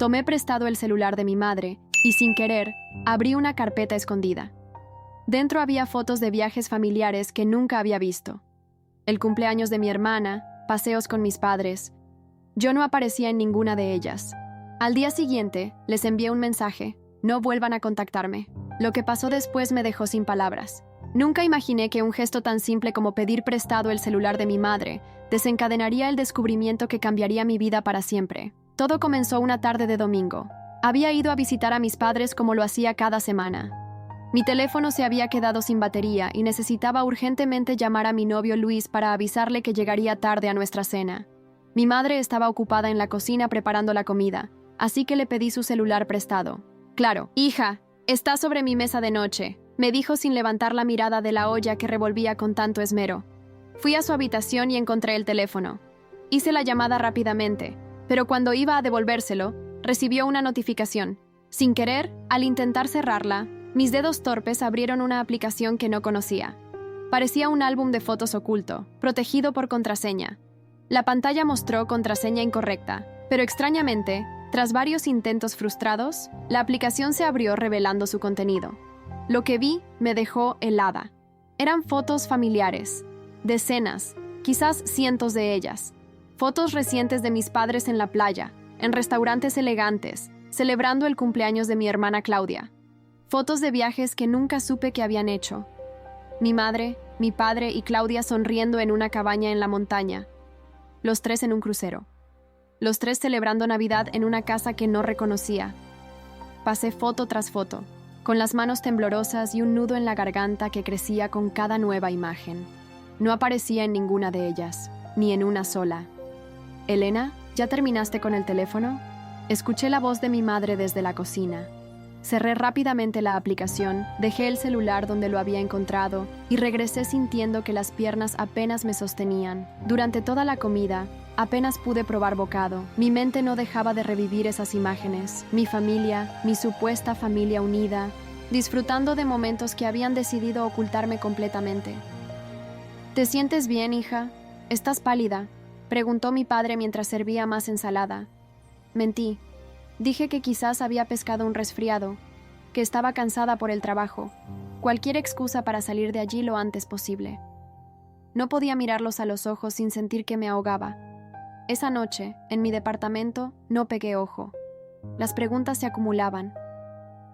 Tomé prestado el celular de mi madre y, sin querer, abrí una carpeta escondida. Dentro había fotos de viajes familiares que nunca había visto. El cumpleaños de mi hermana, paseos con mis padres. Yo no aparecía en ninguna de ellas. Al día siguiente, les envié un mensaje: no vuelvan a contactarme. Lo que pasó después me dejó sin palabras. Nunca imaginé que un gesto tan simple como pedir prestado el celular de mi madre desencadenaría el descubrimiento que cambiaría mi vida para siempre. Todo comenzó una tarde de domingo. Había ido a visitar a mis padres como lo hacía cada semana. Mi teléfono se había quedado sin batería y necesitaba urgentemente llamar a mi novio Luis para avisarle que llegaría tarde a nuestra cena. Mi madre estaba ocupada en la cocina preparando la comida, así que le pedí su celular prestado. «Claro, hija, está sobre mi mesa de noche», me dijo sin levantar la mirada de la olla que revolvía con tanto esmero. Fui a su habitación y encontré el teléfono. Hice la llamada rápidamente, pero cuando iba a devolvérselo, recibió una notificación. Sin querer, al intentar cerrarla, mis dedos torpes abrieron una aplicación que no conocía. Parecía un álbum de fotos oculto, protegido por contraseña. La pantalla mostró contraseña incorrecta, pero extrañamente, tras varios intentos frustrados, la aplicación se abrió revelando su contenido. Lo que vi me dejó helada. Eran fotos familiares, decenas, quizás cientos de ellas. Fotos recientes de mis padres en la playa, en restaurantes elegantes, celebrando el cumpleaños de mi hermana Claudia. Fotos de viajes que nunca supe que habían hecho. Mi madre, mi padre y Claudia sonriendo en una cabaña en la montaña. Los tres en un crucero. Los tres celebrando Navidad en una casa que no reconocía. Pasé foto tras foto, con las manos temblorosas y un nudo en la garganta que crecía con cada nueva imagen. No aparecía en ninguna de ellas, ni en una sola. «Elena, ¿ya terminaste con el teléfono?». Escuché la voz de mi madre desde la cocina. Cerré rápidamente la aplicación, dejé el celular donde lo había encontrado y regresé sintiendo que las piernas apenas me sostenían. Durante toda la comida, apenas pude probar bocado. Mi mente no dejaba de revivir esas imágenes. Mi familia, mi supuesta familia unida, disfrutando de momentos que habían decidido ocultarme completamente. «¿Te sientes bien, hija? ¿Estás pálida?», preguntó mi padre mientras servía más ensalada. Mentí. Dije que quizás había pescado un resfriado, que estaba cansada por el trabajo, cualquier excusa para salir de allí lo antes posible. No podía mirarlos a los ojos sin sentir que me ahogaba. Esa noche, en mi departamento, no pegué ojo. Las preguntas se acumulaban.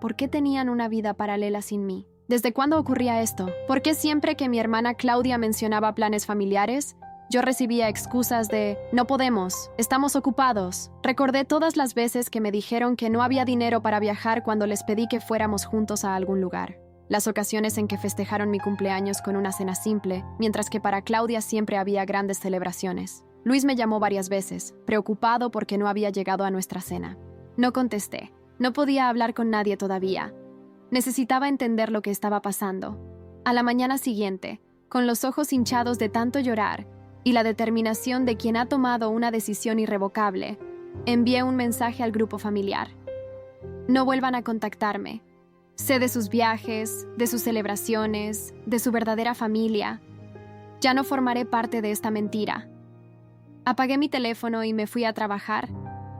¿Por qué tenían una vida paralela sin mí? ¿Desde cuándo ocurría esto? ¿Por qué siempre que mi hermana Claudia mencionaba planes familiares, yo recibía excusas de «no podemos, estamos ocupados»? Recordé todas las veces que me dijeron que no había dinero para viajar cuando les pedí que fuéramos juntos a algún lugar. Las ocasiones en que festejaron mi cumpleaños con una cena simple, mientras que para Claudia siempre había grandes celebraciones. Luis me llamó varias veces, preocupado porque no había llegado a nuestra cena. No contesté. No podía hablar con nadie todavía. Necesitaba entender lo que estaba pasando. A la mañana siguiente, con los ojos hinchados de tanto llorar, y la determinación de quien ha tomado una decisión irrevocable, envié un mensaje al grupo familiar. No vuelvan a contactarme. Sé de sus viajes, de sus celebraciones, de su verdadera familia. Ya no formaré parte de esta mentira. Apagué mi teléfono y me fui a trabajar,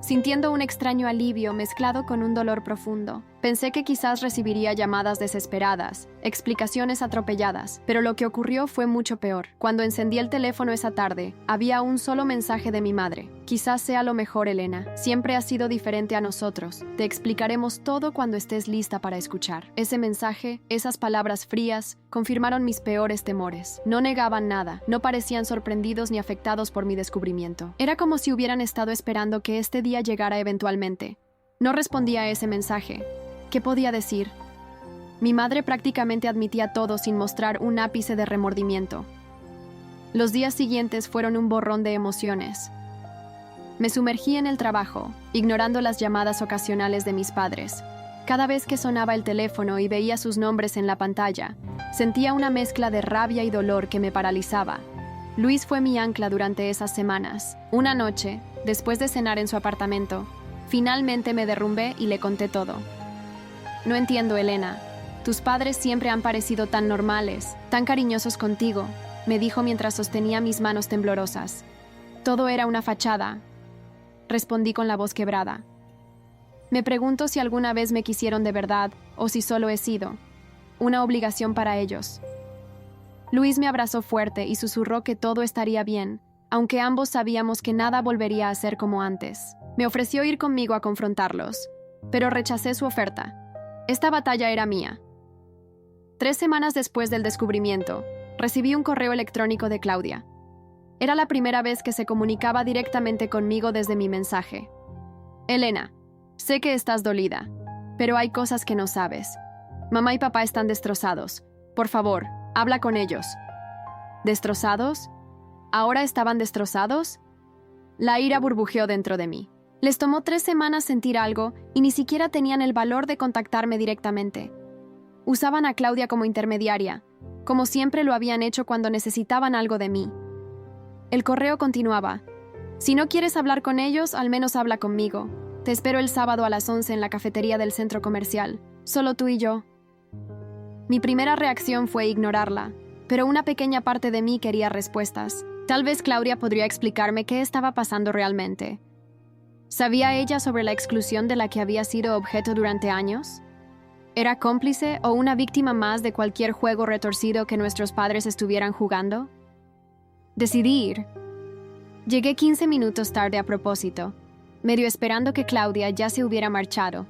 sintiendo un extraño alivio mezclado con un dolor profundo. Pensé que quizás recibiría llamadas desesperadas, explicaciones atropelladas, pero lo que ocurrió fue mucho peor. Cuando encendí el teléfono esa tarde, había un solo mensaje de mi madre. «Quizás sea lo mejor, Elena. Siempre has sido diferente a nosotros. Te explicaremos todo cuando estés lista para escuchar». Ese mensaje, esas palabras frías, confirmaron mis peores temores. No negaban nada, no parecían sorprendidos ni afectados por mi descubrimiento. Era como si hubieran estado esperando que este día llegara eventualmente. No respondía a ese mensaje. ¿Qué podía decir? Mi madre prácticamente admitía todo sin mostrar un ápice de remordimiento. Los días siguientes fueron un borrón de emociones. Me sumergí en el trabajo, ignorando las llamadas ocasionales de mis padres. Cada vez que sonaba el teléfono y veía sus nombres en la pantalla, sentía una mezcla de rabia y dolor que me paralizaba. Luis fue mi ancla durante esas semanas. Una noche, después de cenar en su apartamento, finalmente me derrumbé y le conté todo. «No entiendo, Elena. Tus padres siempre han parecido tan normales, tan cariñosos contigo», me dijo mientras sostenía mis manos temblorosas. «Todo era una fachada», respondí con la voz quebrada. Me pregunto si alguna vez me quisieron de verdad o si solo he sido una obligación para ellos. Luis me abrazó fuerte y susurró que todo estaría bien, aunque ambos sabíamos que nada volvería a ser como antes. Me ofreció ir conmigo a confrontarlos, pero rechacé su oferta. Esta batalla era mía. 3 semanas después del descubrimiento, recibí un correo electrónico de Claudia. Era la primera vez que se comunicaba directamente conmigo desde mi mensaje. Elena, sé que estás dolida, pero hay cosas que no sabes. Mamá y papá están destrozados. Por favor, habla con ellos. ¿Destrozados? ¿Ahora estaban destrozados? La ira burbujeó dentro de mí. Les tomó 3 semanas sentir algo y ni siquiera tenían el valor de contactarme directamente. Usaban a Claudia como intermediaria, como siempre lo habían hecho cuando necesitaban algo de mí. El correo continuaba. Si no quieres hablar con ellos, al menos habla conmigo. Te espero el sábado a las 11 en la cafetería del centro comercial. Solo tú y yo. Mi primera reacción fue ignorarla, pero una pequeña parte de mí quería respuestas. Tal vez Claudia podría explicarme qué estaba pasando realmente. ¿Sabía ella sobre la exclusión de la que había sido objeto durante años? ¿Era cómplice o una víctima más de cualquier juego retorcido que nuestros padres estuvieran jugando? Decidí ir. Llegué 15 minutos tarde a propósito, medio esperando que Claudia ya se hubiera marchado,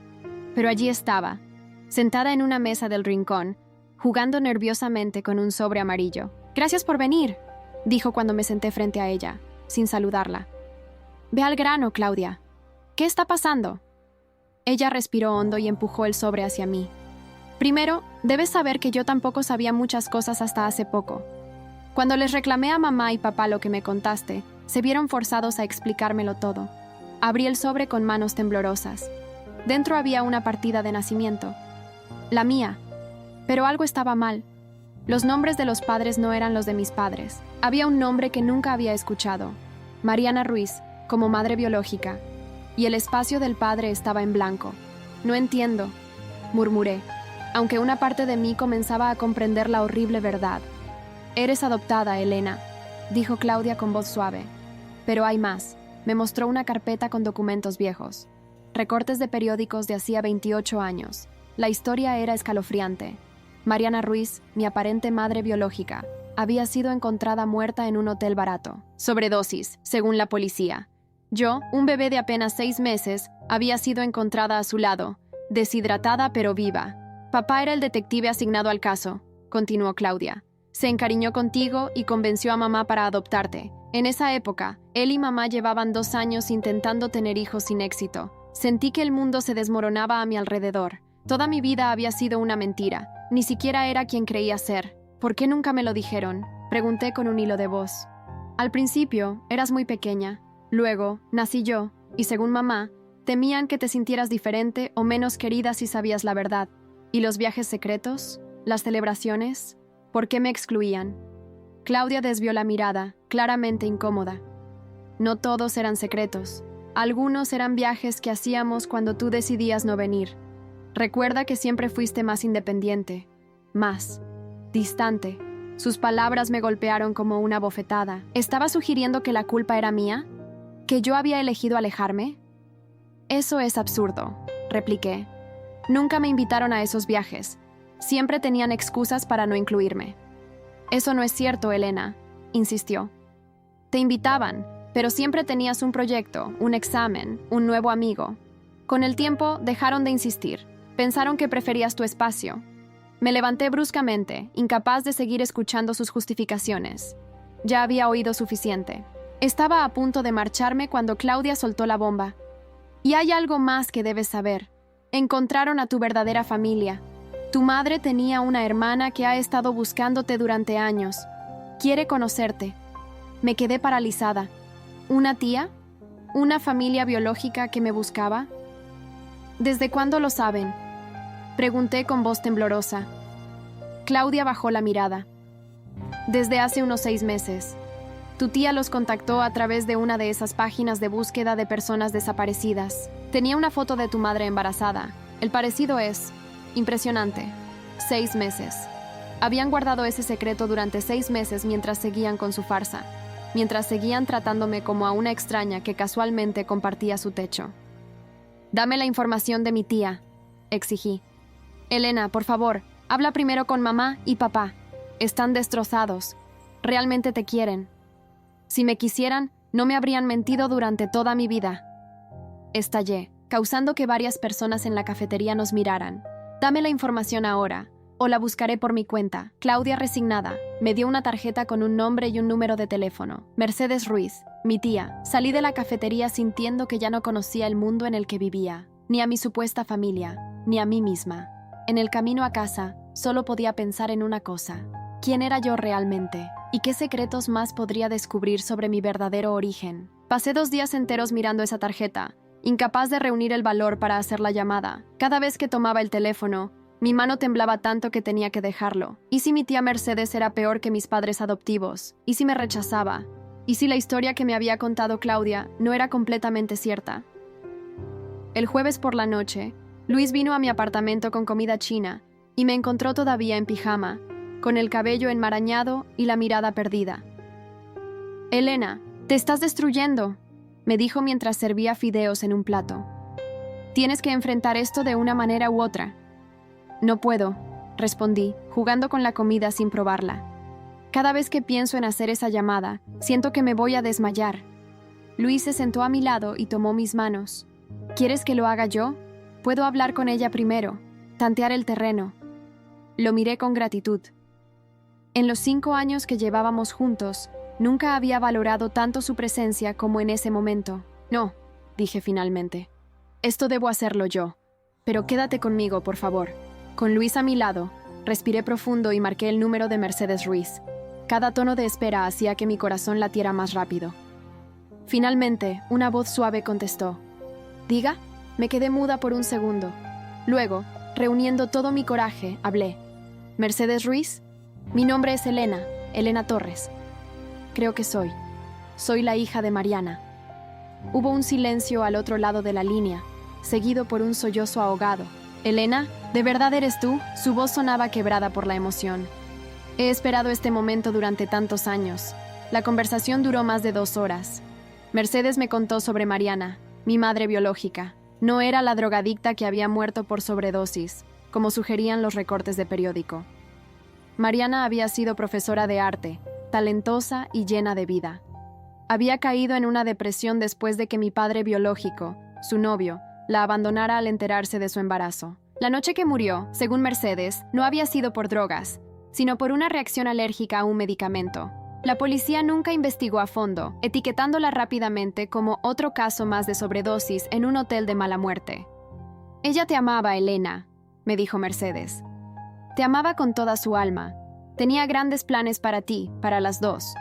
pero allí estaba, sentada en una mesa del rincón, jugando nerviosamente con un sobre amarillo. «Gracias por venir», dijo cuando me senté frente a ella, sin saludarla. «Ve al grano, Claudia. ¿Qué está pasando?» Ella respiró hondo y empujó el sobre hacia mí. «Primero, debes saber que yo tampoco sabía muchas cosas hasta hace poco. Cuando les reclamé a mamá y papá lo que me contaste, se vieron forzados a explicármelo todo. Abrí el sobre con manos temblorosas. Dentro había una partida de nacimiento. La mía. Pero algo estaba mal. Los nombres de los padres no eran los de mis padres. Había un nombre que nunca había escuchado. Mariana Ruiz, como madre biológica. Y el espacio del padre estaba en blanco. «No entiendo», murmuré, aunque una parte de mí comenzaba a comprender la horrible verdad. «Eres adoptada, Elena», dijo Claudia con voz suave. «Pero hay más». Me mostró una carpeta con documentos viejos. Recortes de periódicos de hacía 28 años. La historia era escalofriante. Mariana Ruiz, mi aparente madre biológica, había sido encontrada muerta en un hotel barato. Sobredosis, según la policía. Yo, un bebé de apenas 6 meses, había sido encontrada a su lado, deshidratada pero viva. Papá era el detective asignado al caso, continuó Claudia. Se encariñó contigo y convenció a mamá para adoptarte. En esa época, él y mamá llevaban 2 años intentando tener hijos sin éxito. Sentí que el mundo se desmoronaba a mi alrededor. Toda mi vida había sido una mentira. Ni siquiera era quien creía ser. ¿Por qué nunca me lo dijeron?, pregunté con un hilo de voz. Al principio, eras muy pequeña. Luego, nací yo, y según mamá, temían que te sintieras diferente o menos querida si sabías la verdad. ¿Y los viajes secretos? ¿Las celebraciones? ¿Por qué me excluían? Claudia desvió la mirada, claramente incómoda. No todos eran secretos. Algunos eran viajes que hacíamos cuando tú decidías no venir. Recuerda que siempre fuiste más independiente, más distante. Sus palabras me golpearon como una bofetada. ¿Estaba sugiriendo que la culpa era mía? ¿Que yo había elegido alejarme? Eso es absurdo, repliqué. Nunca me invitaron a esos viajes. Siempre tenían excusas para no incluirme. Eso no es cierto, Elena, insistió. Te invitaban, pero siempre tenías un proyecto, un examen, un nuevo amigo. Con el tiempo, dejaron de insistir. Pensaron que preferías tu espacio. Me levanté bruscamente, incapaz de seguir escuchando sus justificaciones. Ya había oído suficiente. Estaba a punto de marcharme cuando Claudia soltó la bomba. Y hay algo más que debes saber. Encontraron a tu verdadera familia. Tu madre tenía una hermana que ha estado buscándote durante años. Quiere conocerte. Me quedé paralizada. ¿Una tía? ¿Una familia biológica que me buscaba? ¿Desde cuándo lo saben?, pregunté con voz temblorosa. Claudia bajó la mirada. Desde hace unos 6 meses. Tu tía los contactó a través de una de esas páginas de búsqueda de personas desaparecidas. Tenía una foto de tu madre embarazada. El parecido es impresionante. 6 meses. Habían guardado ese secreto durante 6 meses mientras seguían con su farsa, mientras seguían tratándome como a una extraña que casualmente compartía su techo. Dame la información de mi tía, exigí. Elena, por favor, habla primero con mamá y papá. Están destrozados. Realmente te quieren. Si me quisieran, no me habrían mentido durante toda mi vida. Estallé, causando que varias personas en la cafetería nos miraran. Dame la información ahora, o la buscaré por mi cuenta. Claudia, resignada, me dio una tarjeta con un nombre y un número de teléfono. Mercedes Ruiz, mi tía. Salí de la cafetería sintiendo que ya no conocía el mundo en el que vivía, ni a mi supuesta familia, ni a mí misma. En el camino a casa, solo podía pensar en una cosa. ¿Quién era yo realmente? ¿Y qué secretos más podría descubrir sobre mi verdadero origen? Pasé 2 días enteros mirando esa tarjeta, incapaz de reunir el valor para hacer la llamada. Cada vez que tomaba el teléfono, mi mano temblaba tanto que tenía que dejarlo. ¿Y si mi tía Mercedes era peor que mis padres adoptivos? ¿Y si me rechazaba? ¿Y si la historia que me había contado Claudia no era completamente cierta? El jueves por la noche, Luis vino a mi apartamento con comida china y me encontró todavía en pijama, con el cabello enmarañado y la mirada perdida. «Elena, te estás destruyendo», me dijo mientras servía fideos en un plato. «Tienes que enfrentar esto de una manera u otra». «No puedo», respondí, jugando con la comida sin probarla. «Cada vez que pienso en hacer esa llamada, siento que me voy a desmayar». Luis se sentó a mi lado y tomó mis manos. «¿Quieres que lo haga yo? Puedo hablar con ella primero, tantear el terreno». Lo miré con gratitud. En los 5 años que llevábamos juntos, nunca había valorado tanto su presencia como en ese momento. «No», dije finalmente. «Esto debo hacerlo yo. Pero quédate conmigo, por favor». Con Luis a mi lado, respiré profundo y marqué el número de Mercedes Ruiz. Cada tono de espera hacía que mi corazón latiera más rápido. Finalmente, una voz suave contestó. «¿Diga?» Me quedé muda por un segundo. Luego, reuniendo todo mi coraje, hablé. «¿Mercedes Ruiz?» «Mi nombre es Elena, Elena Torres». «Creo que soy. Soy la hija de Mariana». Hubo un silencio al otro lado de la línea, seguido por un sollozo ahogado. «¿Elena? ¿De verdad eres tú?» Su voz sonaba quebrada por la emoción. «He esperado este momento durante tantos años». La conversación duró más de 2 horas. Mercedes me contó sobre Mariana, mi madre biológica. No era la drogadicta que había muerto por sobredosis, como sugerían los recortes de periódico. Mariana había sido profesora de arte, talentosa y llena de vida. Había caído en una depresión después de que mi padre biológico, su novio, la abandonara al enterarse de su embarazo. La noche que murió, según Mercedes, no había sido por drogas, sino por una reacción alérgica a un medicamento. La policía nunca investigó a fondo, etiquetándola rápidamente como otro caso más de sobredosis en un hotel de mala muerte. «Ella te amaba, Elena», me dijo Mercedes. «Te amaba con toda su alma. Tenía grandes planes para ti, para las dos».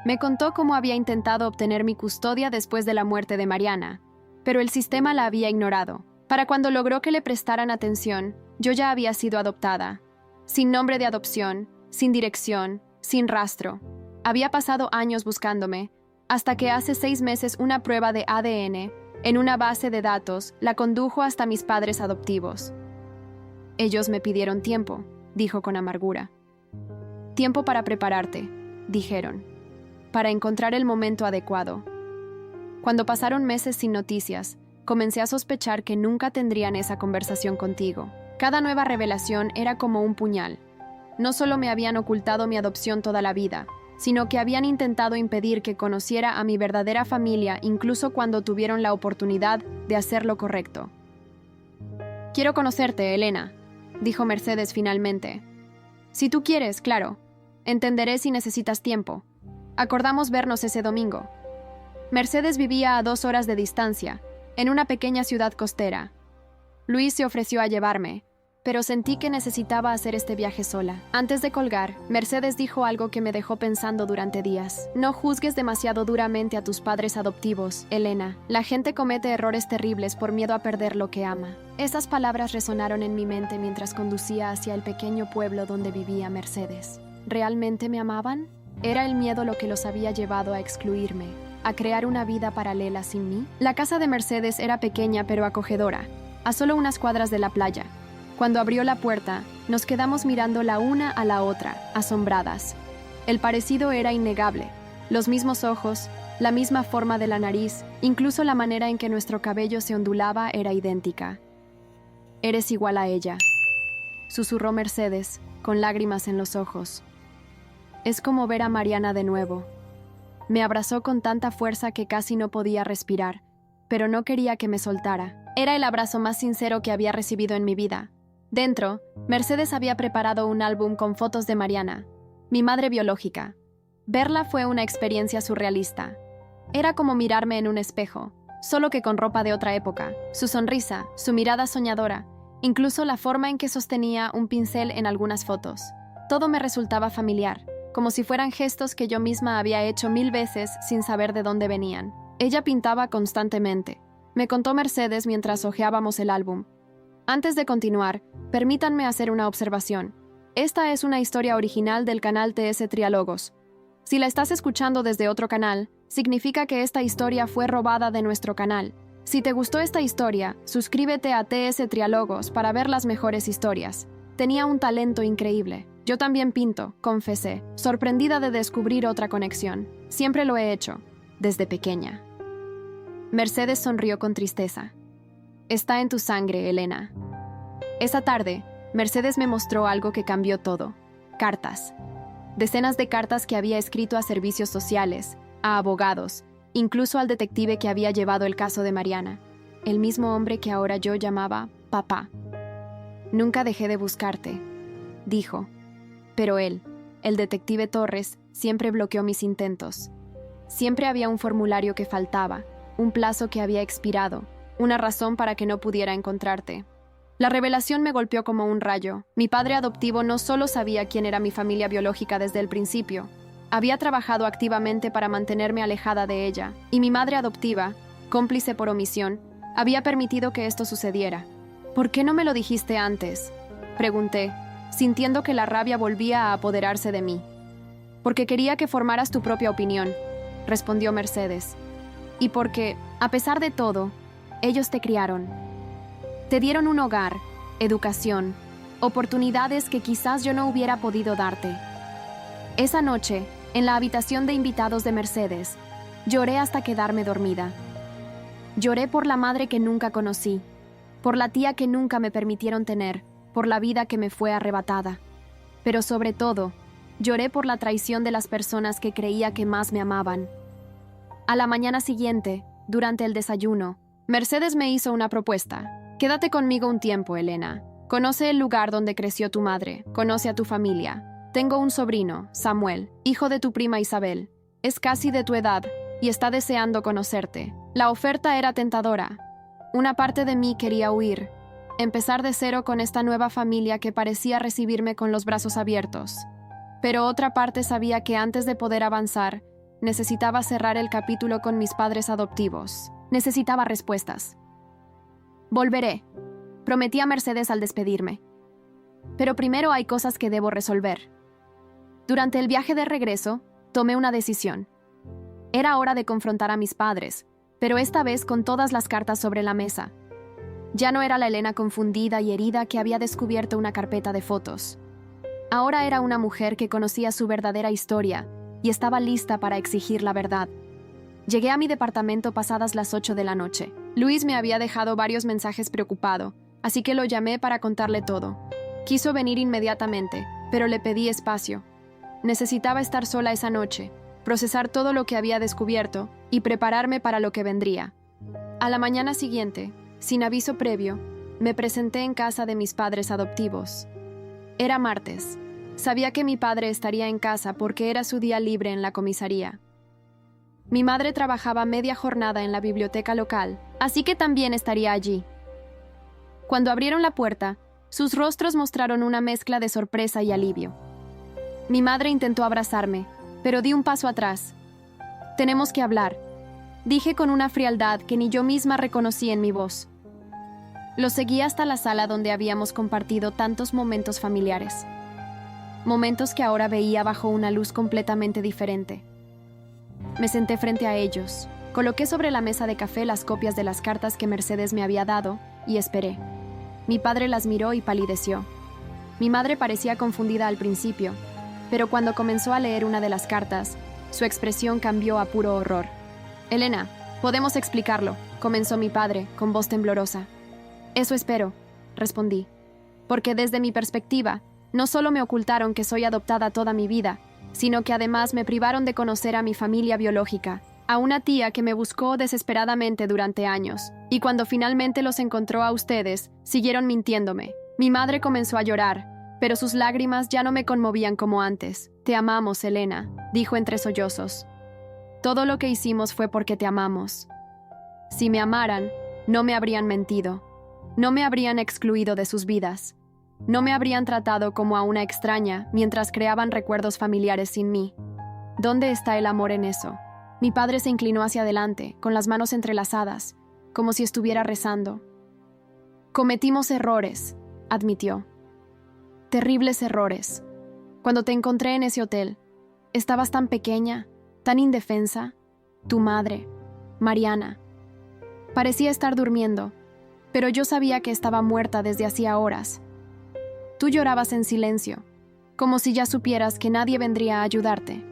Me contó cómo había intentado obtener mi custodia después de la muerte de Mariana, pero el sistema la había ignorado. Para cuando logró que le prestaran atención, yo ya había sido adoptada. Sin nombre de adopción, sin dirección, sin rastro. Había pasado años buscándome, hasta que hace 6 meses una prueba de ADN, en una base de datos, la condujo hasta mis padres adoptivos. «Ellos me pidieron tiempo», dijo con amargura. «Tiempo para prepararte», dijeron, «para encontrar el momento adecuado». Cuando pasaron meses sin noticias, comencé a sospechar que nunca tendrían esa conversación contigo. Cada nueva revelación era como un puñal. No solo me habían ocultado mi adopción toda la vida, sino que habían intentado impedir que conociera a mi verdadera familia incluso cuando tuvieron la oportunidad de hacer lo correcto. «Quiero conocerte, Elena», dijo Mercedes finalmente. «Si tú quieres, claro. Entenderé si necesitas tiempo. Acordamos vernos ese domingo». Mercedes vivía a 2 horas de distancia, en una pequeña ciudad costera. Luis se ofreció a llevarme, pero sentí que necesitaba hacer este viaje sola. Antes de colgar, Mercedes dijo algo que me dejó pensando durante días. «No juzgues demasiado duramente a tus padres adoptivos, Elena. La gente comete errores terribles por miedo a perder lo que ama». Esas palabras resonaron en mi mente mientras conducía hacia el pequeño pueblo donde vivía Mercedes. ¿Realmente me amaban? ¿Era el miedo lo que los había llevado a excluirme, a crear una vida paralela sin mí? La casa de Mercedes era pequeña pero acogedora, a solo unas cuadras de la playa. Cuando abrió la puerta, nos quedamos mirando la una a la otra, asombradas. El parecido era innegable. Los mismos ojos, la misma forma de la nariz, incluso la manera en que nuestro cabello se ondulaba era idéntica. «Eres igual a ella», susurró Mercedes, con lágrimas en los ojos. «Es como ver a Mariana de nuevo». Me abrazó con tanta fuerza que casi no podía respirar, pero no quería que me soltara. Era el abrazo más sincero que había recibido en mi vida. Dentro, Mercedes había preparado un álbum con fotos de Mariana, mi madre biológica. Verla fue una experiencia surrealista. Era como mirarme en un espejo, solo que con ropa de otra época. Su sonrisa, su mirada soñadora, incluso la forma en que sostenía un pincel en algunas fotos. Todo me resultaba familiar, como si fueran gestos que yo misma había hecho 1000 veces sin saber de dónde venían. Ella pintaba constantemente. Me contó Mercedes mientras hojeábamos el álbum. Antes de continuar, permítanme hacer una observación. Esta es una historia original del canal TS Triálogos. Si la estás escuchando desde otro canal, significa que esta historia fue robada de nuestro canal. Si te gustó esta historia, suscríbete a TS Triálogos para ver las mejores historias. Tenía un talento increíble. Yo también pinto, confesé, sorprendida de descubrir otra conexión. Siempre lo he hecho, desde pequeña. Mercedes sonrió con tristeza. Está en tu sangre, Elena. Esa tarde, Mercedes me mostró algo que cambió todo. Cartas. Decenas de cartas que había escrito a servicios sociales, a abogados, incluso al detective que había llevado el caso de Mariana, el mismo hombre que ahora yo llamaba papá. Nunca dejé de buscarte, dijo. Pero él, el detective Torres, siempre bloqueó mis intentos. Siempre había un formulario que faltaba, un plazo que había expirado, una razón para que no pudiera encontrarte. La revelación me golpeó como un rayo. Mi padre adoptivo no solo sabía quién era mi familia biológica desde el principio, había trabajado activamente para mantenerme alejada de ella, y mi madre adoptiva, cómplice por omisión, había permitido que esto sucediera. ¿Por qué no me lo dijiste antes?, pregunté, sintiendo que la rabia volvía a apoderarse de mí. Porque quería que formaras tu propia opinión, respondió Mercedes. Y porque, a pesar de todo, ellos te criaron. Te dieron un hogar, educación, oportunidades que quizás yo no hubiera podido darte. Esa noche, en la habitación de invitados de Mercedes, lloré hasta quedarme dormida. Lloré por la madre que nunca conocí, por la tía que nunca me permitieron tener, por la vida que me fue arrebatada. Pero sobre todo, lloré por la traición de las personas que creía que más me amaban. A la mañana siguiente, durante el desayuno, Mercedes me hizo una propuesta. Quédate conmigo un tiempo, Elena. Conoce el lugar donde creció tu madre, conoce a tu familia. Tengo un sobrino, Samuel, hijo de tu prima Isabel. Es casi de tu edad y está deseando conocerte. La oferta era tentadora. Una parte de mí quería huir, empezar de cero con esta nueva familia que parecía recibirme con los brazos abiertos. Pero otra parte sabía que antes de poder avanzar, necesitaba cerrar el capítulo con mis padres adoptivos. Necesitaba respuestas. Volveré, prometí a Mercedes al despedirme. Pero primero hay cosas que debo resolver. Durante el viaje de regreso, tomé una decisión. Era hora de confrontar a mis padres, pero esta vez con todas las cartas sobre la mesa. Ya no era la Elena confundida y herida que había descubierto una carpeta de fotos. Ahora era una mujer que conocía su verdadera historia y estaba lista para exigir la verdad. Llegué a mi departamento pasadas las 8 de la noche. Luis me había dejado varios mensajes preocupado, así que lo llamé para contarle todo. Quiso venir inmediatamente, pero le pedí espacio. Necesitaba estar sola esa noche, procesar todo lo que había descubierto y prepararme para lo que vendría. A la mañana siguiente, sin aviso previo, me presenté en casa de mis padres adoptivos. Era martes. Sabía que mi padre estaría en casa porque era su día libre en la comisaría. Mi madre trabajaba media jornada en la biblioteca local, así que también estaría allí. Cuando abrieron la puerta, sus rostros mostraron una mezcla de sorpresa y alivio. Mi madre intentó abrazarme, pero di un paso atrás. «Tenemos que hablar», dije con una frialdad que ni yo misma reconocí en mi voz. Lo seguí hasta la sala donde habíamos compartido tantos momentos familiares. Momentos que ahora veía bajo una luz completamente diferente. Me senté frente a ellos, coloqué sobre la mesa de café las copias de las cartas que Mercedes me había dado y esperé. Mi padre las miró y palideció. Mi madre parecía confundida al principio, pero cuando comenzó a leer una de las cartas, su expresión cambió a puro horror. Elena, podemos explicarlo, comenzó mi padre, con voz temblorosa. Eso espero, respondí. Porque desde mi perspectiva, no solo me ocultaron que soy adoptada toda mi vida, sino que además me privaron de conocer a mi familia biológica, a una tía que me buscó desesperadamente durante años, y cuando finalmente los encontró a ustedes, siguieron mintiéndome. Mi madre comenzó a llorar, pero sus lágrimas ya no me conmovían como antes. Te amamos, Elena, dijo entre sollozos. Todo lo que hicimos fue porque te amamos. Si me amaran, no me habrían mentido. No me habrían excluido de sus vidas. No me habrían tratado como a una extraña mientras creaban recuerdos familiares sin mí. ¿Dónde está el amor en eso? Mi padre se inclinó hacia adelante, con las manos entrelazadas, como si estuviera rezando. Cometimos errores, admitió. Terribles errores. Cuando te encontré en ese hotel, estabas tan pequeña, tan indefensa. Tu madre, Mariana. Parecía estar durmiendo, pero yo sabía que estaba muerta desde hacía horas. Tú llorabas en silencio, como si ya supieras que nadie vendría a ayudarte.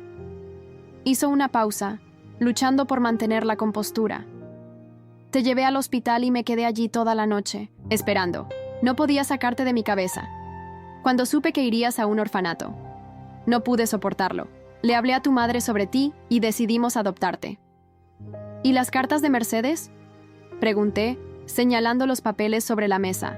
Hizo una pausa, luchando por mantener la compostura. Te llevé al hospital y me quedé allí toda la noche, esperando. No podía sacarte de mi cabeza. Cuando supe que irías a un orfanato, no pude soportarlo. Le hablé a tu madre sobre ti y decidimos adoptarte. ¿Y las cartas de Mercedes?, pregunté, señalando los papeles sobre la mesa.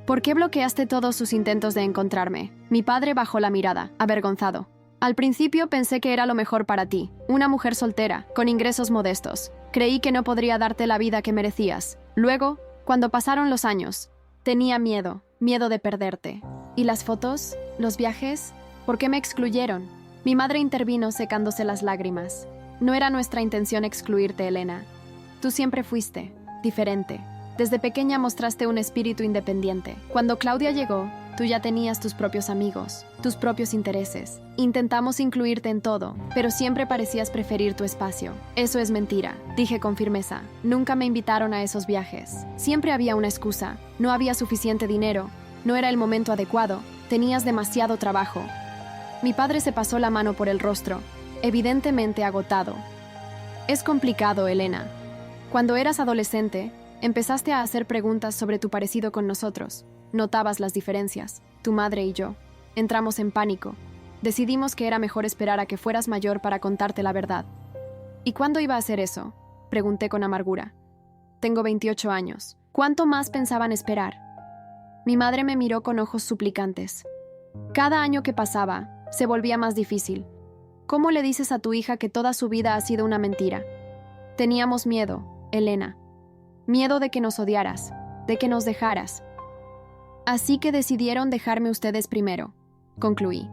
¿Por qué bloqueaste todos sus intentos de encontrarme? Mi padre bajó la mirada, avergonzado. Al principio pensé que era lo mejor para ti, una mujer soltera, con ingresos modestos. Creí que no podría darte la vida que merecías. Luego, cuando pasaron los años, tenía miedo de perderte. ¿Y las fotos? ¿Los viajes? ¿Por qué me excluyeron? Mi madre intervino secándose las lágrimas. No era nuestra intención excluirte, Elena. Tú siempre fuiste diferente. Desde pequeña mostraste un espíritu independiente. Cuando Claudia llegó, tú ya tenías tus propios amigos, tus propios intereses. Intentamos incluirte en todo, pero siempre parecías preferir tu espacio. Eso es mentira, dije con firmeza. Nunca me invitaron a esos viajes. Siempre había una excusa. No había suficiente dinero. No era el momento adecuado. Tenías demasiado trabajo. Mi padre se pasó la mano por el rostro, evidentemente agotado. Es complicado, Elena. Cuando eras adolescente, empezaste a hacer preguntas sobre tu parecido con nosotros. Notabas las diferencias. Tu madre y yo entramos en pánico. Decidimos que era mejor esperar a que fueras mayor para contarte la verdad. ¿Y cuándo iba a hacer eso?, pregunté con amargura. Tengo 28 años. ¿Cuánto más pensaban esperar? Mi madre me miró con ojos suplicantes. Cada año que pasaba, se volvía más difícil. ¿Cómo le dices a tu hija que toda su vida ha sido una mentira? Teníamos miedo, Elena. Miedo de que nos odiaras, de que nos dejaras. Así que decidieron dejarme ustedes primero, concluí.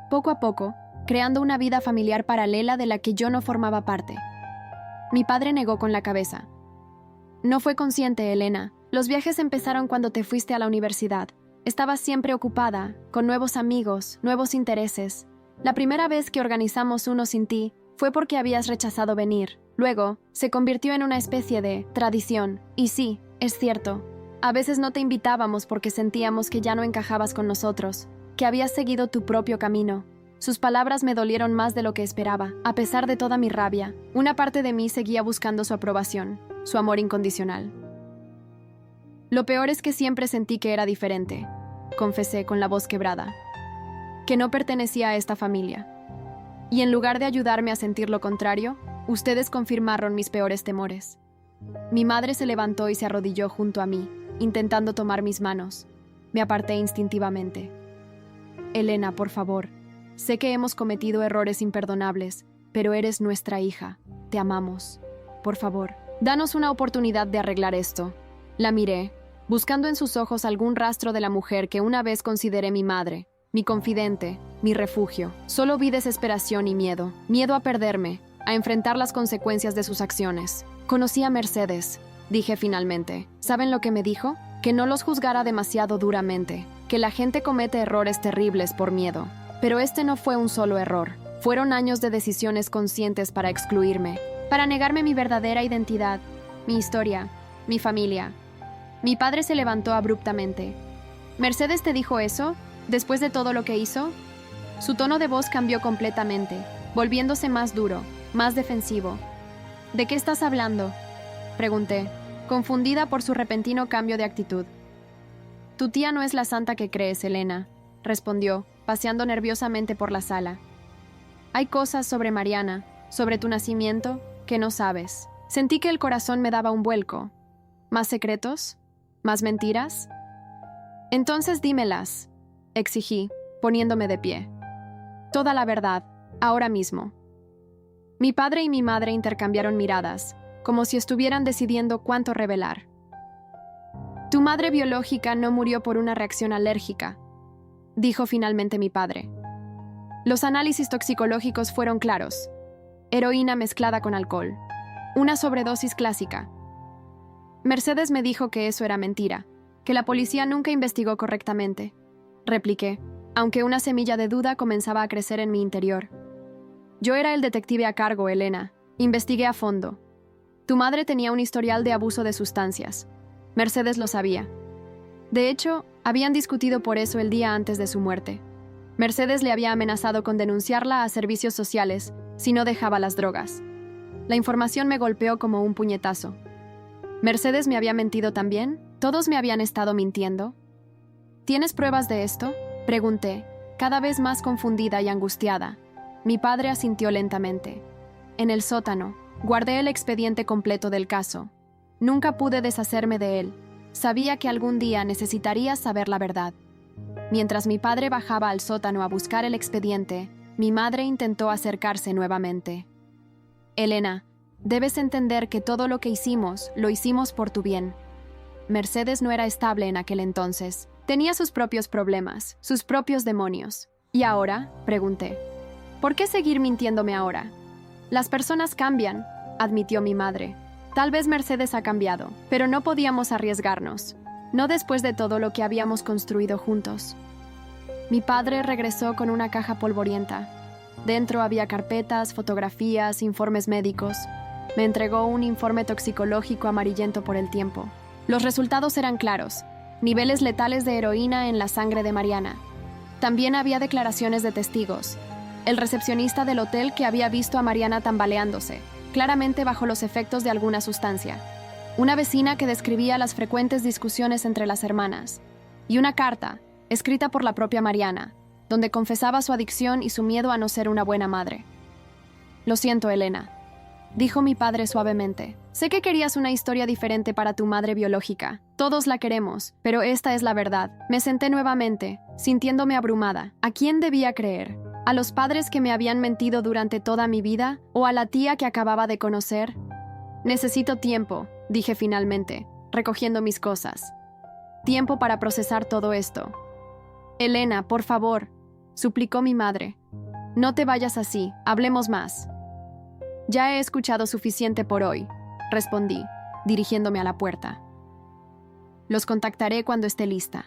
Poco a poco, creando una vida familiar paralela de la que yo no formaba parte. Mi padre negó con la cabeza. No fue consciente, Elena. Los viajes empezaron cuando te fuiste a la universidad. Estabas siempre ocupada, con nuevos amigos, nuevos intereses. La primera vez que organizamos uno sin ti fue porque habías rechazado venir. Luego, se convirtió en una especie de tradición. Y sí, es cierto. A veces no te invitábamos porque sentíamos que ya no encajabas con nosotros, que habías seguido tu propio camino. Sus palabras me dolieron más de lo que esperaba. A pesar de toda mi rabia, una parte de mí seguía buscando su aprobación, su amor incondicional. Lo peor es que siempre sentí que era diferente, confesé con la voz quebrada, que no pertenecía a esta familia. Y en lugar de ayudarme a sentir lo contrario, ustedes confirmaron mis peores temores. Mi madre se levantó y se arrodilló junto a mí, intentando tomar mis manos. Me aparté instintivamente. Elena, por favor, sé que hemos cometido errores imperdonables, pero eres nuestra hija. Te amamos. Por favor, danos una oportunidad de arreglar esto. La miré, buscando en sus ojos algún rastro de la mujer que una vez consideré mi madre, mi confidente, mi refugio. Solo vi desesperación y miedo. Miedo a perderme, a enfrentar las consecuencias de sus acciones. Conocí a Mercedes, dije finalmente. ¿Saben lo que me dijo? Que no los juzgara demasiado duramente, que la gente comete errores terribles por miedo. Pero este no fue un solo error. Fueron años de decisiones conscientes para excluirme, para negarme mi verdadera identidad, mi historia, mi familia. Mi padre se levantó abruptamente. ¿Mercedes te dijo eso, después de todo lo que hizo? Su tono de voz cambió completamente, volviéndose más duro, más defensivo. ¿De qué estás hablando?, pregunté, confundida por su repentino cambio de actitud. Tu tía no es la santa que crees, Elena, respondió, paseando nerviosamente por la sala. Hay cosas sobre Mariana, sobre tu nacimiento, que no sabes. Sentí que el corazón me daba un vuelco. ¿Más secretos? ¿Más mentiras? Entonces dímelas, exigí, poniéndome de pie. Toda la verdad, ahora mismo. Mi padre y mi madre intercambiaron miradas, como si estuvieran decidiendo cuánto revelar. Tu madre biológica no murió por una reacción alérgica, dijo finalmente mi padre. Los análisis toxicológicos fueron claros. Heroína mezclada con alcohol. Una sobredosis clásica. Mercedes me dijo que eso era mentira, que la policía nunca investigó correctamente. Repliqué, aunque una semilla de duda comenzaba a crecer en mi interior. Yo era el detective a cargo, Elena. Investigué a fondo. Tu madre tenía un historial de abuso de sustancias. Mercedes lo sabía. De hecho, habían discutido por eso el día antes de su muerte. Mercedes le había amenazado con denunciarla a servicios sociales si no dejaba las drogas. La información me golpeó como un puñetazo. ¿Mercedes me había mentido también? ¿Todos me habían estado mintiendo? ¿Tienes pruebas de esto?, pregunté, cada vez más confundida y angustiada. Mi padre asintió lentamente. En el sótano, guardé el expediente completo del caso. Nunca pude deshacerme de él. Sabía que algún día necesitaría saber la verdad. Mientras mi padre bajaba al sótano a buscar el expediente, mi madre intentó acercarse nuevamente. Elena, debes entender que todo lo que hicimos, lo hicimos por tu bien. Mercedes no era estable en aquel entonces. Tenía sus propios problemas, sus propios demonios. ¿Y ahora?, pregunté. ¿Por qué seguir mintiéndome ahora? Las personas cambian, admitió mi madre. Tal vez Mercedes ha cambiado, pero no podíamos arriesgarnos. No después de todo lo que habíamos construido juntos. Mi padre regresó con una caja polvorienta. Dentro había carpetas, fotografías, informes médicos. Me entregó un informe toxicológico amarillento por el tiempo. Los resultados eran claros. Niveles letales de heroína en la sangre de Mariana. También había declaraciones de testigos. El recepcionista del hotel que había visto a Mariana tambaleándose, claramente bajo los efectos de alguna sustancia. Una vecina que describía las frecuentes discusiones entre las hermanas. Y una carta, escrita por la propia Mariana, donde confesaba su adicción y su miedo a no ser una buena madre. Lo siento, Elena, dijo mi padre suavemente. Sé que querías una historia diferente para tu madre biológica. Todos la queremos, pero esta es la verdad. Me senté nuevamente, sintiéndome abrumada. ¿A quién debía creer? ¿A los padres que me habían mentido durante toda mi vida? ¿O a la tía que acababa de conocer? Necesito tiempo, dije finalmente, recogiendo mis cosas. Tiempo para procesar todo esto. Elena, por favor, suplicó mi madre. No te vayas así, hablemos más. Ya he escuchado suficiente por hoy, respondí, dirigiéndome a la puerta. Los contactaré cuando esté lista.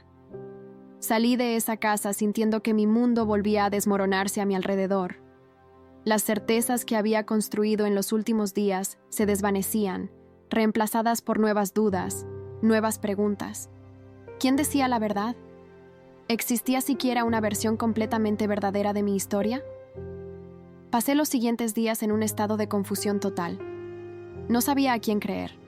Salí de esa casa sintiendo que mi mundo volvía a desmoronarse a mi alrededor. Las certezas que había construido en los últimos días se desvanecían, reemplazadas por nuevas dudas, nuevas preguntas. ¿Quién decía la verdad? ¿Existía siquiera una versión completamente verdadera de mi historia? Pasé los siguientes días en un estado de confusión total. No sabía a quién creer.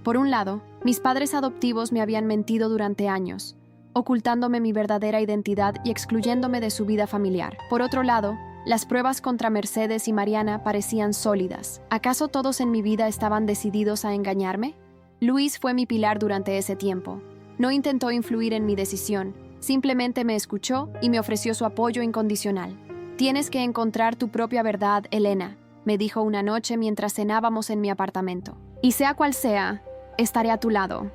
Por un lado, mis padres adoptivos me habían mentido durante años, ocultándome mi verdadera identidad y excluyéndome de su vida familiar. Por otro lado, las pruebas contra Mercedes y Mariana parecían sólidas. ¿Acaso todos en mi vida estaban decididos a engañarme? Luis fue mi pilar durante ese tiempo. No intentó influir en mi decisión, simplemente me escuchó y me ofreció su apoyo incondicional. Tienes que encontrar tu propia verdad, Elena, me dijo una noche mientras cenábamos en mi apartamento. Y sea cual sea, estaré a tu lado.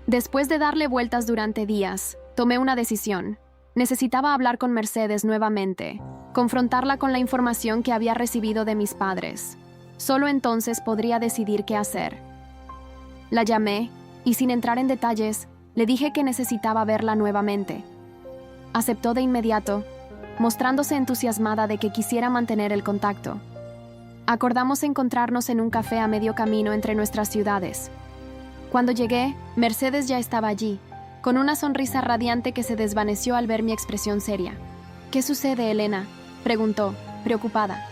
Después de darle vueltas durante días, tomé una decisión. Necesitaba hablar con Mercedes nuevamente, confrontarla con la información que había recibido de mis padres. Solo entonces podría decidir qué hacer. La llamé y, sin entrar en detalles, le dije que necesitaba verla nuevamente. Aceptó de inmediato, mostrándose entusiasmada de que quisiera mantener el contacto. Acordamos encontrarnos en un café a medio camino entre nuestras ciudades. Cuando llegué, Mercedes ya estaba allí, con una sonrisa radiante que se desvaneció al ver mi expresión seria. «¿Qué sucede, Elena?», preguntó, preocupada.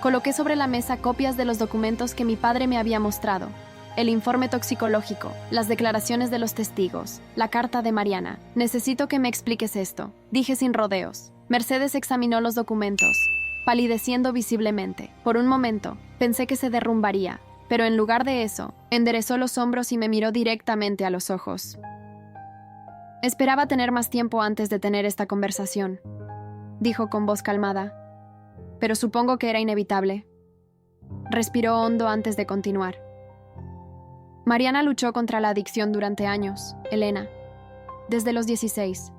Coloqué sobre la mesa copias de los documentos que mi padre me había mostrado. El informe toxicológico, las declaraciones de los testigos, la carta de Mariana. Necesito que me expliques esto, dije sin rodeos. Mercedes examinó los documentos, palideciendo visiblemente. Por un momento, pensé que se derrumbaría, pero en lugar de eso, enderezó los hombros y me miró directamente a los ojos. Esperaba tener más tiempo antes de tener esta conversación, dijo con voz calmada, pero supongo que era inevitable. Respiró hondo antes de continuar. Mariana luchó contra la adicción durante años, Elena. Desde los 16.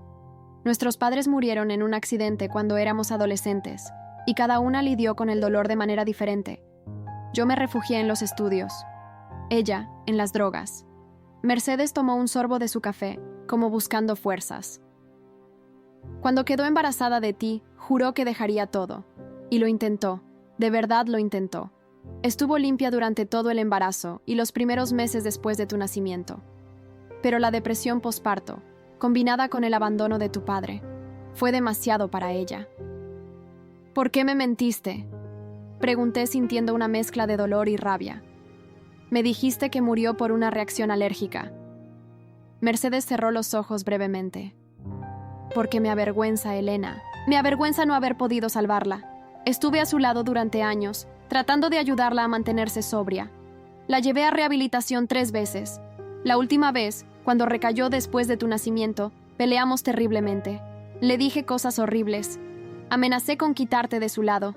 Nuestros padres murieron en un accidente cuando éramos adolescentes, y cada una lidió con el dolor de manera diferente. Yo me refugié en los estudios. Ella, en las drogas. Mercedes tomó un sorbo de su café, como buscando fuerzas. Cuando quedó embarazada de ti, juró que dejaría todo. Y lo intentó. De verdad lo intentó. Estuvo limpia durante todo el embarazo y los primeros meses después de tu nacimiento. Pero la depresión posparto, combinada con el abandono de tu padre, fue demasiado para ella. ¿Por qué me mentiste?, pregunté sintiendo una mezcla de dolor y rabia. Me dijiste que murió por una reacción alérgica. Mercedes cerró los ojos brevemente. Porque me avergüenza, Elena. Me avergüenza no haber podido salvarla. Estuve a su lado durante años, tratando de ayudarla a mantenerse sobria. La llevé a rehabilitación 3 veces. La última vez, cuando recayó después de tu nacimiento, peleamos terriblemente. Le dije cosas horribles. Amenacé con quitarte de su lado.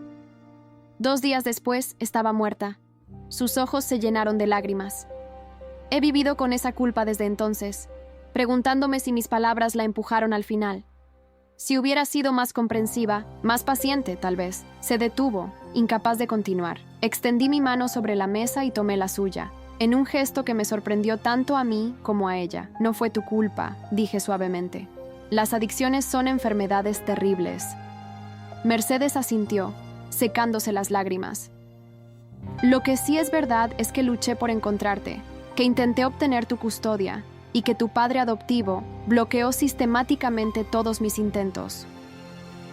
2 días después, estaba muerta. Sus ojos se llenaron de lágrimas. He vivido con esa culpa desde entonces, preguntándome si mis palabras la empujaron al final. Si hubiera sido más comprensiva, más paciente, tal vez, se detuvo, incapaz de continuar. Extendí mi mano sobre la mesa y tomé la suya, en un gesto que me sorprendió tanto a mí como a ella. No fue tu culpa, dije suavemente. Las adicciones son enfermedades terribles. Mercedes asintió, secándose las lágrimas. Lo que sí es verdad es que luché por encontrarte, que intenté obtener tu custodia y que tu padre adoptivo bloqueó sistemáticamente todos mis intentos.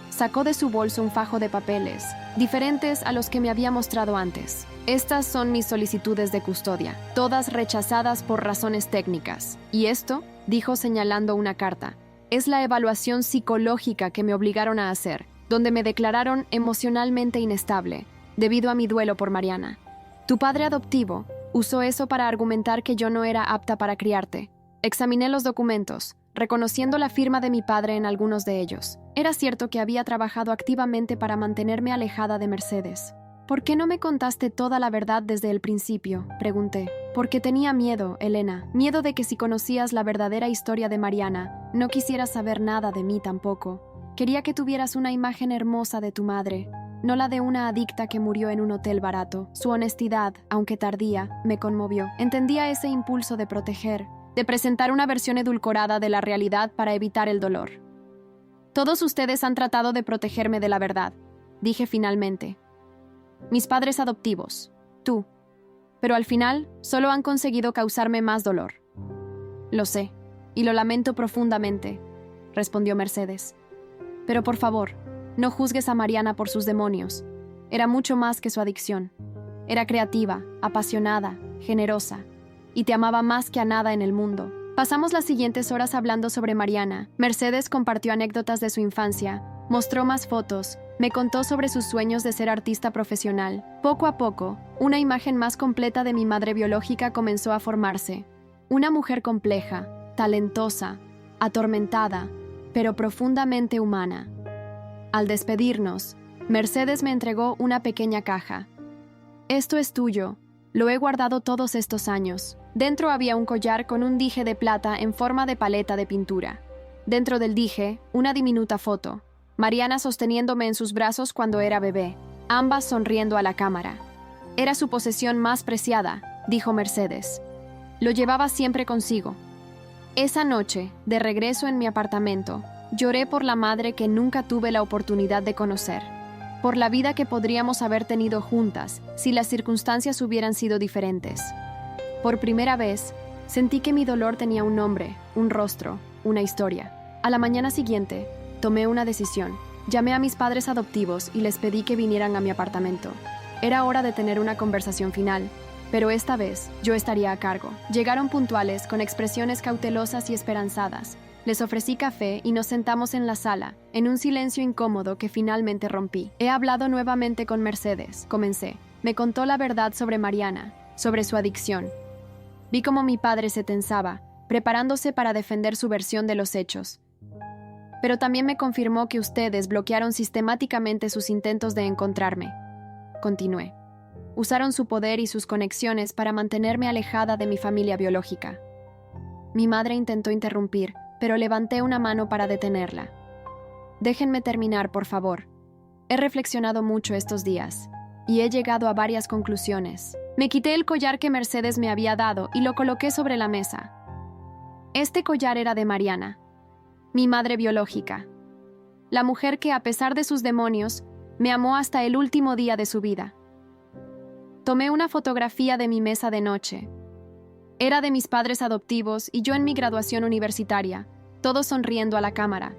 Sacó de su bolso un fajo de papeles, diferentes a los que me había mostrado antes. Estas son mis solicitudes de custodia, todas rechazadas por razones técnicas. Y esto, dijo señalando una carta, es la evaluación psicológica que me obligaron a hacer, donde me declararon emocionalmente inestable, debido a mi duelo por Mariana. Tu padre adoptivo usó eso para argumentar que yo no era apta para criarte. Examiné los documentos, reconociendo la firma de mi padre en algunos de ellos. Era cierto que había trabajado activamente para mantenerme alejada de Mercedes. ¿Por qué no me contaste toda la verdad desde el principio?, pregunté. Porque tenía miedo, Elena. Miedo de que si conocías la verdadera historia de Mariana, no quisieras saber nada de mí tampoco. Quería que tuvieras una imagen hermosa de tu madre, no la de una adicta que murió en un hotel barato. Su honestidad, aunque tardía, me conmovió. Entendía ese impulso de proteger, de presentar una versión edulcorada de la realidad para evitar el dolor. Todos ustedes han tratado de protegerme de la verdad, dije finalmente. Mis padres adoptivos, tú. Pero al final, solo han conseguido causarme más dolor. Lo sé, y lo lamento profundamente, respondió Mercedes. Pero por favor, no juzgues a Mariana por sus demonios. Era mucho más que su adicción. Era creativa, apasionada, generosa, y te amaba más que a nada en el mundo. Pasamos las siguientes horas hablando sobre Mariana. Mercedes compartió anécdotas de su infancia, mostró más fotos, me contó sobre sus sueños de ser artista profesional. Poco a poco, una imagen más completa de mi madre biológica comenzó a formarse. Una mujer compleja, talentosa, atormentada, pero profundamente humana. Al despedirnos, Mercedes me entregó una pequeña caja. Esto es tuyo. Lo he guardado todos estos años. Dentro había un collar con un dije de plata en forma de paleta de pintura. Dentro del dije, una diminuta foto. Mariana sosteniéndome en sus brazos cuando era bebé, ambas sonriendo a la cámara. Era su posesión más preciada, dijo Mercedes. Lo llevaba siempre consigo. Esa noche, de regreso en mi apartamento, lloré por la madre que nunca tuve la oportunidad de conocer, por la vida que podríamos haber tenido juntas si las circunstancias hubieran sido diferentes. Por primera vez, sentí que mi dolor tenía un nombre, un rostro, una historia. A la mañana siguiente, tomé una decisión. Llamé a mis padres adoptivos y les pedí que vinieran a mi apartamento. Era hora de tener una conversación final, pero esta vez yo estaría a cargo. Llegaron puntuales, con expresiones cautelosas y esperanzadas. Les ofrecí café y nos sentamos en la sala, en un silencio incómodo que finalmente rompí. He hablado nuevamente con Mercedes, comencé. Me contó la verdad sobre Mariana, sobre su adicción. Vi cómo mi padre se tensaba, preparándose para defender su versión de los hechos. Pero también me confirmó que ustedes bloquearon sistemáticamente sus intentos de encontrarme. Continué. Usaron su poder y sus conexiones para mantenerme alejada de mi familia biológica. Mi madre intentó interrumpir, pero levanté una mano para detenerla. Déjenme terminar, por favor. He reflexionado mucho estos días, y he llegado a varias conclusiones. Me quité el collar que Mercedes me había dado y lo coloqué sobre la mesa. Este collar era de Mariana, mi madre biológica, la mujer que, a pesar de sus demonios, me amó hasta el último día de su vida. Tomé una fotografía de mi mesa de noche. Era de mis padres adoptivos y yo en mi graduación universitaria, todos sonriendo a la cámara.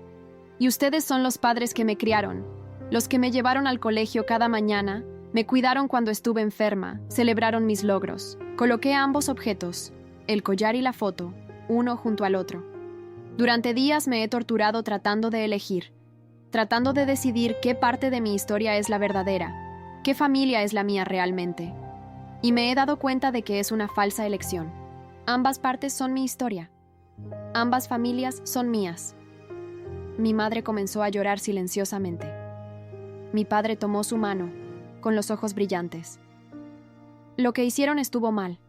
Y ustedes son los padres que me criaron, los que me llevaron al colegio cada mañana, me cuidaron cuando estuve enferma, celebraron mis logros. Coloqué ambos objetos, el collar y la foto, uno junto al otro. Durante días me he torturado tratando de elegir, tratando de decidir qué parte de mi historia es la verdadera, qué familia es la mía realmente. Y me he dado cuenta de que es una falsa elección. Ambas partes son mi historia. Ambas familias son mías. Mi madre comenzó a llorar silenciosamente. Mi padre tomó su mano, con los ojos brillantes. Lo que hicieron estuvo mal.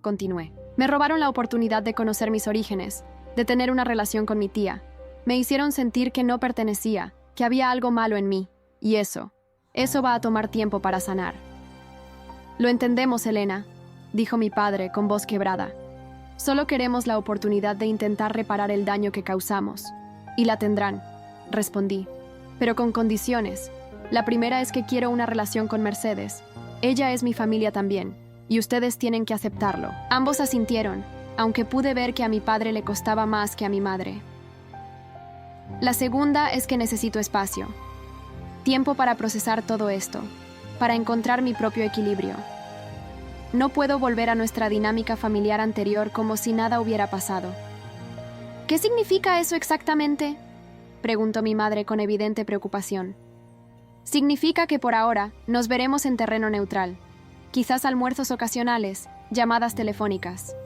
Continué. Me robaron la oportunidad de conocer mis orígenes, de tener una relación con mi tía. Me hicieron sentir que no pertenecía, que había algo malo en mí. Y eso va a tomar tiempo para sanar. Lo entendemos, Elena, dijo mi padre con voz quebrada. Solo queremos la oportunidad de intentar reparar el daño que causamos. Y la tendrán, respondí, pero con condiciones. La primera es que quiero una relación con Mercedes. Ella es mi familia también, y ustedes tienen que aceptarlo. Ambos asintieron, aunque pude ver que a mi padre le costaba más que a mi madre. La segunda es que necesito espacio. Tiempo para procesar todo esto, para encontrar mi propio equilibrio. No puedo volver a nuestra dinámica familiar anterior como si nada hubiera pasado. ¿Qué significa eso exactamente?, preguntó mi madre con evidente preocupación. Significa que por ahora nos veremos en terreno neutral, quizás almuerzos ocasionales, llamadas telefónicas.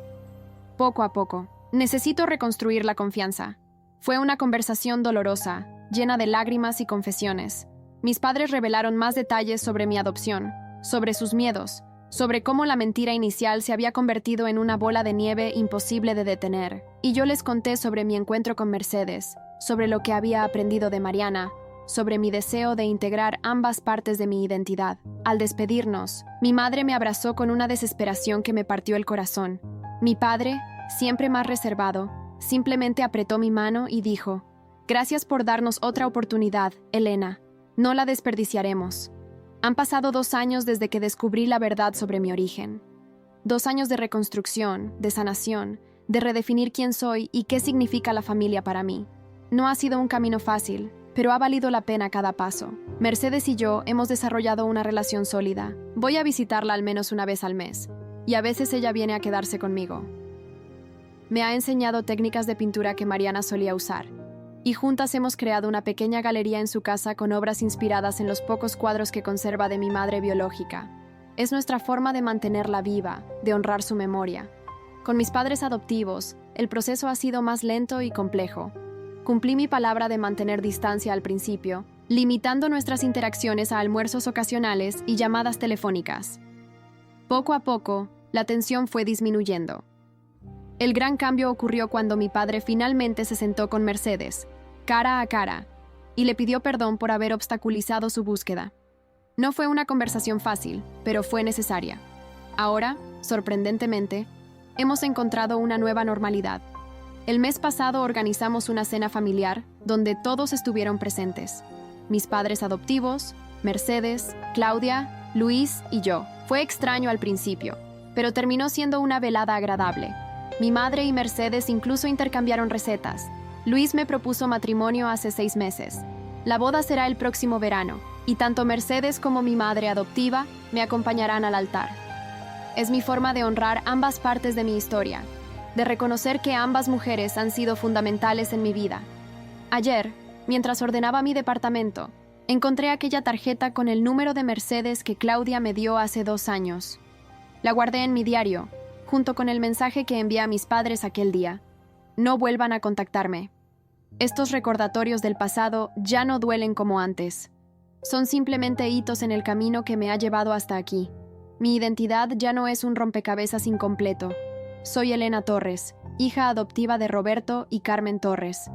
Poco a poco, necesito reconstruir la confianza. Fue una conversación dolorosa, llena de lágrimas y confesiones. Mis padres revelaron más detalles sobre mi adopción, sobre sus miedos, sobre cómo la mentira inicial se había convertido en una bola de nieve imposible de detener. Y yo les conté sobre mi encuentro con Mercedes, sobre lo que había aprendido de Mariana, sobre mi deseo de integrar ambas partes de mi identidad. Al despedirnos, mi madre me abrazó con una desesperación que me partió el corazón. Mi padre, siempre más reservado, simplemente apretó mi mano y dijo: «Gracias por darnos otra oportunidad, Elena. No la desperdiciaremos». Han pasado 2 años desde que descubrí la verdad sobre mi origen. 2 años de reconstrucción, de sanación, de redefinir quién soy y qué significa la familia para mí. No ha sido un camino fácil, pero ha valido la pena cada paso. Mercedes y yo hemos desarrollado una relación sólida. Voy a visitarla al menos una vez al mes, y a veces ella viene a quedarse conmigo. Me ha enseñado técnicas de pintura que Mariana solía usar, y juntas hemos creado una pequeña galería en su casa con obras inspiradas en los pocos cuadros que conserva de mi madre biológica. Es nuestra forma de mantenerla viva, de honrar su memoria. Con mis padres adoptivos, el proceso ha sido más lento y complejo. Cumplí mi palabra de mantener distancia al principio, limitando nuestras interacciones a almuerzos ocasionales y llamadas telefónicas. Poco a poco, la tensión fue disminuyendo. El gran cambio ocurrió cuando mi padre finalmente se sentó con Mercedes, cara a cara, y le pidió perdón por haber obstaculizado su búsqueda. No fue una conversación fácil, pero fue necesaria. Ahora, sorprendentemente, hemos encontrado una nueva normalidad. El mes pasado organizamos una cena familiar donde todos estuvieron presentes. Mis padres adoptivos, Mercedes, Claudia, Luis y yo. Fue extraño al principio, pero terminó siendo una velada agradable. Mi madre y Mercedes incluso intercambiaron recetas. Luis me propuso matrimonio hace 6 meses. La boda será el próximo verano, y tanto Mercedes como mi madre adoptiva me acompañarán al altar. Es mi forma de honrar ambas partes de mi historia, de reconocer que ambas mujeres han sido fundamentales en mi vida. Ayer, mientras ordenaba mi departamento, encontré aquella tarjeta con el número de Mercedes que Claudia me dio hace 2 años. La guardé en mi diario, junto con el mensaje que envié a mis padres aquel día. No vuelvan a contactarme. Estos recordatorios del pasado ya no duelen como antes. Son simplemente hitos en el camino que me ha llevado hasta aquí. Mi identidad ya no es un rompecabezas incompleto. Soy Elena Torres, hija adoptiva de Roberto y Carmen Torres.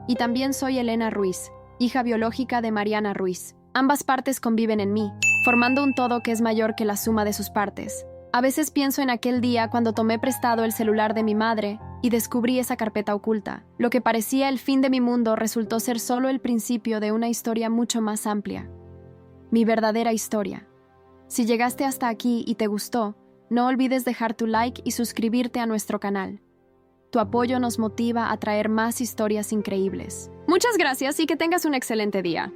Y también soy Elena Ruiz, hija biológica de Mariana Ruiz. Ambas partes conviven en mí, formando un todo que es mayor que la suma de sus partes. A veces pienso en aquel día cuando tomé prestado el celular de mi madre y descubrí esa carpeta oculta. Lo que parecía el fin de mi mundo resultó ser solo el principio de una historia mucho más amplia. Mi verdadera historia. Si llegaste hasta aquí y te gustó, no olvides dejar tu like y suscribirte a nuestro canal. Tu apoyo nos motiva a traer más historias increíbles. Muchas gracias y que tengas un excelente día.